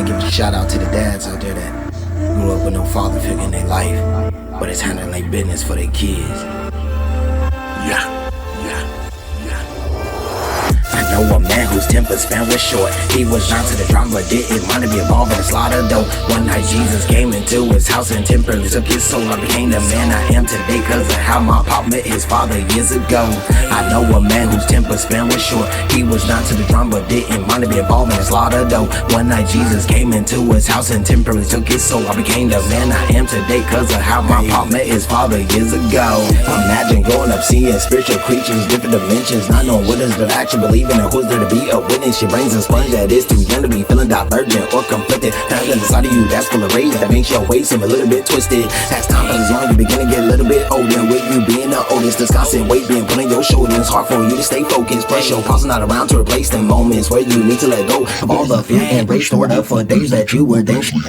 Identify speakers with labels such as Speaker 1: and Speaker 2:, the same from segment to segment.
Speaker 1: give a shout out to the dads out there that grew up with no father figure in their life, but it's handling their business for their kids. Yeah. I know a man whose temper span was short. He was down to the drama, but didn't want to be involved in the slaughter though. One night Jesus came into his house and temporarily took his soul. I became the man I am today cause of how my pop met his father years ago. I know a man whose temper span was short. He was down to the drama, but didn't want to be involved in the slaughter though. One night Jesus came into his house and temporarily took his soul. I became the man I am today cause of how my pop met his father years ago. Imagine growing up seeing spiritual creatures, different dimensions, not knowing what is the action, believing in who's there to be a witness. Your brain's a sponge that is too young to be feeling divergent or conflicted. Something inside of you that's full of rage that makes your ways seem a little bit twisted. As time goes on, you begin to get a little bit older. With you being the oldest, this constant weight being put on your shoulders. It's hard for you to stay focused. Plus your pulse not around to replace the moments where you need to let go of all the fear and rage stored up for days that you were dangerous.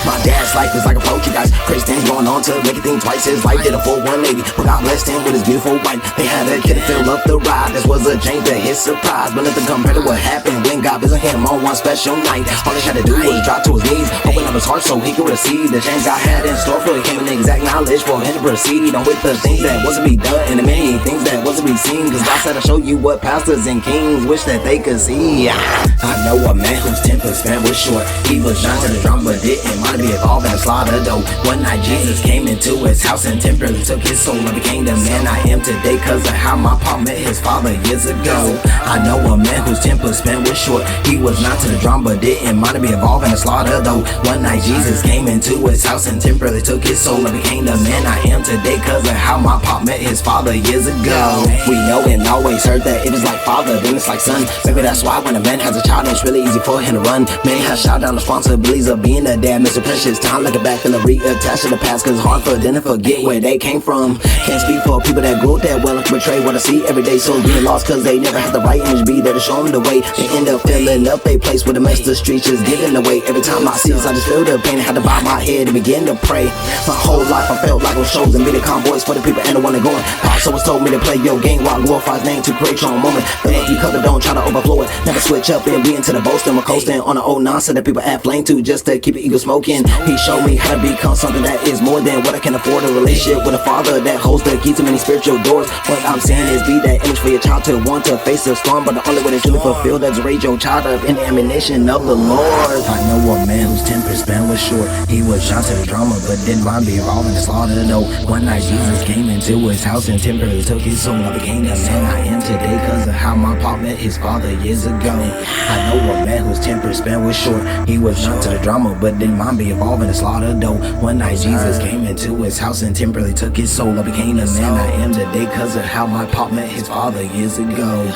Speaker 1: My dad's life is like a poetry, guys. Crazy things going on to make it think twice. His life did a full 180, but God blessed him with his beautiful wife. They had a kid to fill up the ride. This was a change to his surprise, but nothing compared to what happened when God visited him on one special night. All he had to do was drop to his knees, open up his heart so he could receive the change God had in store for him, and the exact knowledge for him to proceed on with the things that wasn't be done and the many things that wasn't be seen. Cause God said I'll show you what pastors and kings wish that they could see. I know a man whose temper span was short. He was down to the drama, but didn't want to be involved in the slaughter though. One night Jesus came into his house and temporarily took his soul. I became the man I am today cause of how my pop met his father years ago. I know a man whose temper span was short. He was not to the drama, but didn't want to be involved in the slaughter though. One night Jesus came into his house and temporarily took his soul. I became the man I am today cause of how my pop met his father years ago. We know and always heard that it is like father, then it's like son. Maybe that's why when a man has a child, it's really easy for him to run. Many have shot down responsibilities of being a dad. Mr. Precious time looking back and reattach to the past, cause it's hard for them to forget where they came from. Can't speak for people that grew up that well and betray what I see every day. So being lost cause they never had the right image, be there to show them the way. They end up filling up they place with the mess the streets just giving away. Every time I see this I just feel the pain. I had to bow my head and begin to pray. My whole life I felt like on shows and be the convoys for the people and the one that going. So it's told me to play your game while I glorify his name to create your own moment. Fill up you cover, don't try to overflow it. Never switch up and be into the boasting. We're coasting on the old nonsense that people add flame to just to keep it ego smoking. He showed me how to become something that is more than what I can afford. A relationship with a father that holds the key to many spiritual doors. What I'm saying is be that image for your child to want to face the storm, but the only way to truly fulfill that is raise your child up in the ammunition of the Lord. I know a man whose temper span was short. He was shot to the drama, but didn't mind being involved in the slaughter though. One night Jesus came into his house and temporarily took his soul. I became the man I am today cause of how my pop met his father years ago. I know a man whose temper span was short. He was shot to the drama, but didn't mind being involved in the slaughter though. One night Jesus came into his house and temporarily took his soul. I became the man I am today cause of how my pop met his father years ago.